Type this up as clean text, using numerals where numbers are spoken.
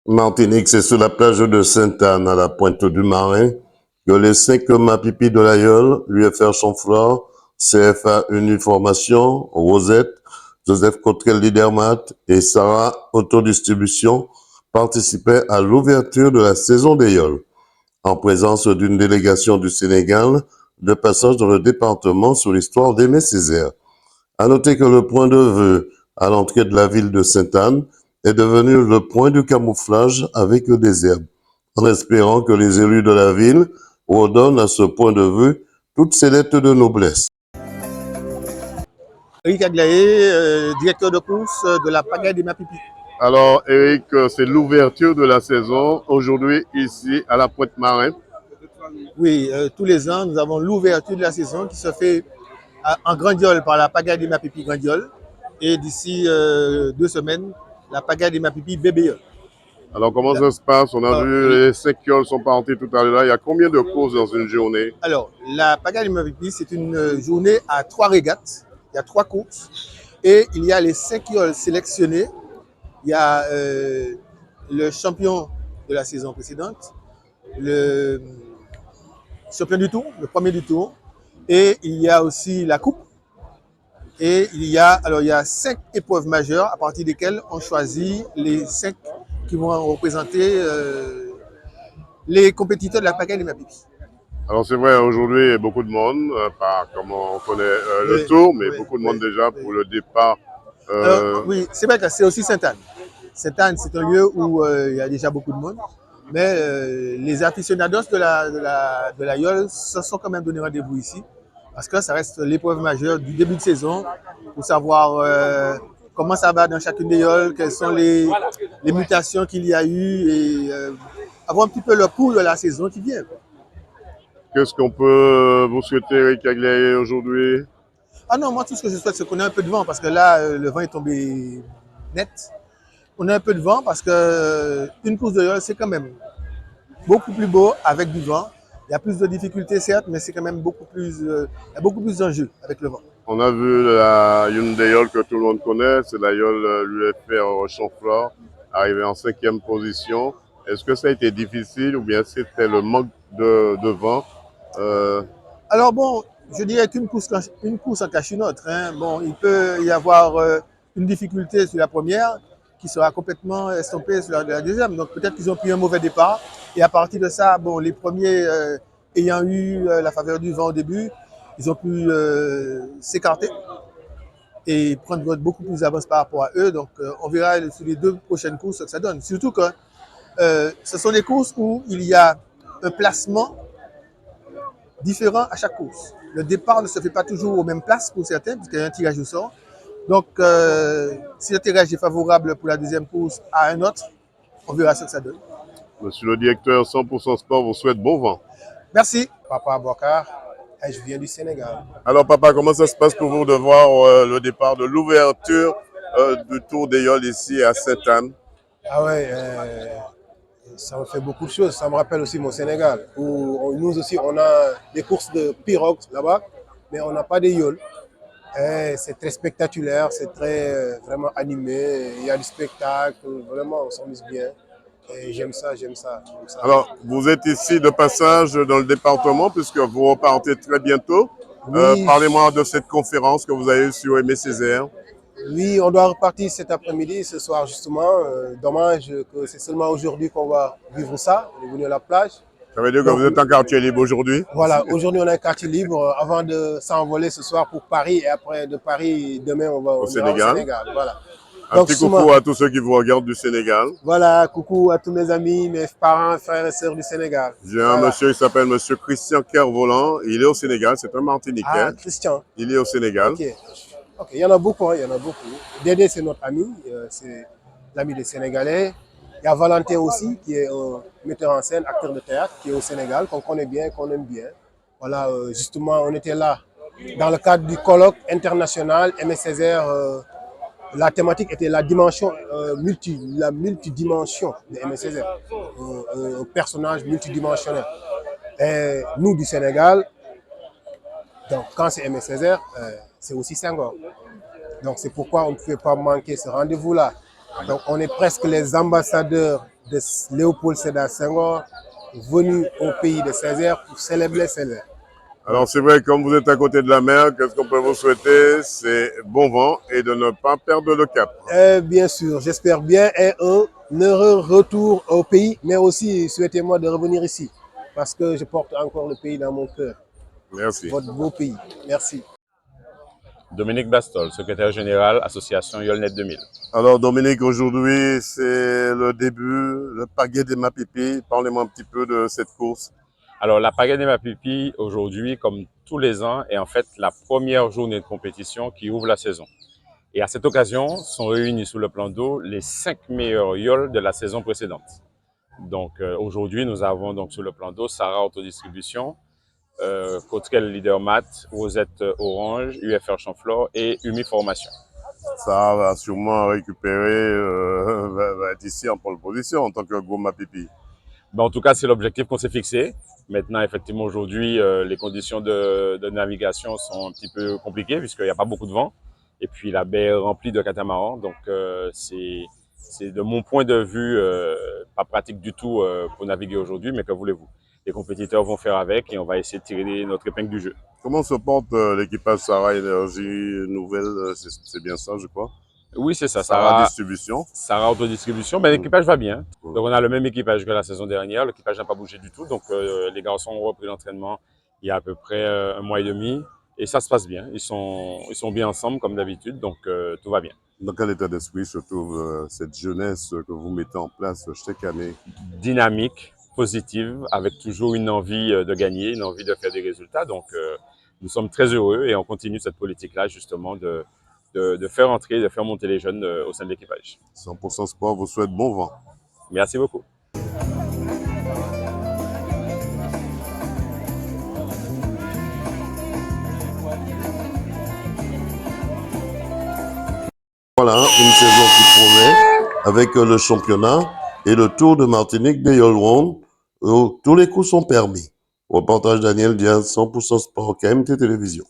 Martinique, c'est sur la plage de Sainte-Anne, à la pointe du Marin, que les 5 Mapipi de l'Aïeul, l'UFR Chanfleur, CFA Uniformation, Rosette, Joseph Cotrel Lidermat et Sarah Autodistribution participaient à l'ouverture de la saison des Yoles, en présence d'une délégation du Sénégal de passage dans le département sur l'histoire d'Aimé Césaire. À noter que le point de vue à l'entrée de la ville de Sainte-Anne est devenu le point de camouflage avec le désert, en espérant que les élus de la ville redonnent à ce point de vue toutes ses lettres de noblesse. Eric Aglaé, directeur de course de la pagaille des Mapipi. Alors, Eric, c'est l'ouverture de la saison aujourd'hui ici à la Pointe-Marin. Oui, tous les ans, nous avons l'ouverture de la saison qui se fait en Grandiole par la pagaille des Mapipi Grandiole. Et d'ici 2 semaines, la pagaille des Mapipi Bébéole. Alors, comment ça se passe? On a vu les 5 yoles sont partis tout à l'heure. Il y a combien de courses dans une journée? Alors, la pagaille des Mapipi, c'est une journée à 3 régates. Il y a 3 courses. Et il y a les 5 yoles sélectionnés. Il y a le champion de la saison précédente, le champion du tour, le premier du tour, et il y a aussi la coupe. Et il y a 5 épreuves majeures à partir desquelles on choisit les 5 qui vont représenter les compétiteurs de la pagaille des Mapipi. Alors, c'est vrai, aujourd'hui, il y a beaucoup de monde, pas comme on connaît le tour, mais beaucoup de monde déjà pour le départ. Alors, oui, c'est vrai que c'est aussi Sainte-Anne. Sainte-Anne, c'est un lieu où il y a déjà beaucoup de monde. Mais les aficionados de la Yole se sont quand même donné rendez-vous ici. Parce que ça reste l'épreuve majeure du début de saison pour savoir comment ça va dans chacune des Yoles, quelles sont les mutations qu'il y a eu et avoir un petit peu le pouls de la saison qui vient. Qu'est-ce qu'on peut vous souhaiter, Eric Aglaé, aujourd'hui? Ah non, moi tout ce que je souhaite, c'est qu'on ait un peu de vent parce que là, le vent est tombé net. On a un peu de vent parce que une course de Yole, c'est quand même beaucoup plus beau avec du vent. Il y a plus de difficultés, certes, mais c'est quand même il y a beaucoup plus d'enjeux avec le vent. On a vu une des yoles que tout le monde connaît, c'est la yole l'UFR Chanfleur, arrivée en 5e position. Est-ce que ça a été difficile ou bien c'était le manque de vent? Alors bon, je dirais qu'une course en cache une autre. Hein. Bon, il peut y avoir une difficulté sur la première qui sera complètement estompée sur la deuxième. Donc peut-être qu'ils ont pris un mauvais départ. Et à partir de ça, bon, les premiers ayant eu la faveur du vent au début, ils ont pu s'écarter et prendre beaucoup plus d'avance par rapport à eux. Donc on verra sur les 2 prochaines courses ce que ça donne. Surtout que ce sont des courses où il y a un placement différent à chaque course. Le départ ne se fait pas toujours aux mêmes places pour certains, puisqu'il y a un tirage au sort. Donc, si le tirage est favorable pour la deuxième course à un autre, on verra ce que ça donne. Monsieur le directeur 100% Sport vous souhaite bon vent. Merci. Papa Bokar, et je viens du Sénégal. Alors papa, comment ça se passe pour vous de voir le départ de l'ouverture du Tour des Yoles ici à Sainte-Anne? Ah ouais, ça me fait beaucoup de choses. Ça me rappelle aussi mon Sénégal, où nous aussi, on a des courses de pirogues là-bas, mais on n'a pas de yoles. C'est très spectaculaire, c'est très vraiment animé. Il y a du spectacle, vraiment, on s'amuse bien. Et j'aime ça, j'aime ça, j'aime ça. Alors, vous êtes ici de passage dans le département puisque vous repartez très bientôt. Oui, Parlez-moi de cette conférence que vous avez eue sur Aimé Césaire. oui, on doit repartir cet après-midi, ce soir justement. Dommage que c'est seulement aujourd'hui qu'on va vivre ça. On est venu à la plage. Ça veut dire que Donc, vous êtes en quartier libre aujourd'hui? voilà, aujourd'hui on a un quartier libre avant de s'envoler ce soir pour Paris et après de Paris, demain on ira au Sénégal. Voilà. Un Donc, petit coucou à tous ceux qui vous regardent du Sénégal. Voilà, coucou à tous mes amis, mes parents, frères et sœurs du Sénégal. J'ai un monsieur qui s'appelle monsieur Christian Kervolan. Il est au Sénégal, c'est un Martiniquais. Ah, Christian. Il est au Sénégal. Ok, ok, il y en a beaucoup, hein, il y en a beaucoup. Dédé, c'est notre ami, c'est l'ami des Sénégalais. Il y a Valentin aussi, qui est un metteur en scène, acteur de théâtre, qui est au Sénégal, qu'on connaît bien, qu'on aime bien. Voilà, justement, on était là dans le cadre du colloque international Aimé Césaire. La thématique était la dimension la multidimension de Aimé Césaire, un personnage multidimensionnel. Et nous du Sénégal, donc quand c'est Aimé Césaire, c'est aussi Senghor. Donc c'est pourquoi on ne pouvait pas manquer ce rendez-vous-là. Donc on est presque les ambassadeurs de Léopold Sédar Senghor venu au pays de Césaire pour célébrer Césaire. Alors c'est vrai, comme vous êtes à côté de la mer, qu'est-ce qu'on peut vous souhaiter? C'est bon vent et de ne pas perdre le cap. Bien sûr, j'espère bien et un heureux retour au pays, mais aussi souhaitez-moi de revenir ici parce que je porte encore le pays dans mon cœur. Merci. Votre beau pays. Merci. Dominique Bastol, secrétaire général, association Yolnet 2000. Alors Dominique, aujourd'hui c'est le début, le pagaie des Mapipi. Parlez-moi un petit peu de cette course. Alors la Pagaie des Mapipi, aujourd'hui, comme tous les ans, est en fait la première journée de compétition qui ouvre la saison. Et à cette occasion, sont réunis sous le plan d'eau les 5 meilleurs yoles de la saison précédente. Donc aujourd'hui, nous avons donc sur le plan d'eau Sarah Autodistribution, Cotrel Leader Mat, Rosette Orange, UFR Chanflore et UMI Formation. Ça va sûrement récupérer, va être ici en pole position en tant que gros Mapipi. Ben, en tout cas, c'est l'objectif qu'on s'est fixé. Maintenant, effectivement, aujourd'hui, les conditions de navigation sont un petit peu compliquées puisqu'il n'y a pas beaucoup de vent. Et puis, la baie est remplie de catamarans. Donc, c'est de mon point de vue pas pratique du tout pour naviguer aujourd'hui, mais que voulez-vous? Les compétiteurs vont faire avec et on va essayer de tirer notre épingle du jeu. Comment se porte l'équipage Sarah Énergie Nouvelle? C'est bien ça, je crois. Oui, c'est ça. Sarah Distribution. Sarah Autodistribution. Ben, l'équipage va bien. Donc, on a le même équipage que la saison dernière. L'équipage n'a pas bougé du tout. Donc, les garçons ont repris l'entraînement il y a à peu près un mois et demi. Et ça se passe bien. Ils sont bien ensemble, comme d'habitude. Donc, tout va bien. Dans quel état d'esprit se trouve cette jeunesse que vous mettez en place chaque année? Dynamique, positive, avec toujours une envie de gagner, une envie de faire des résultats. Donc, nous sommes très heureux et on continue cette politique-là, justement, de faire entrer, de faire monter les jeunes au sein de l'équipage. 100% Sport vous souhaite bon vent. Merci beaucoup. Voilà, une saison qui promet avec le championnat et le Tour de Martinique des Yolron où tous les coups sont permis. Reportage Daniel Diaz, 100% Sport, KMT Télévision.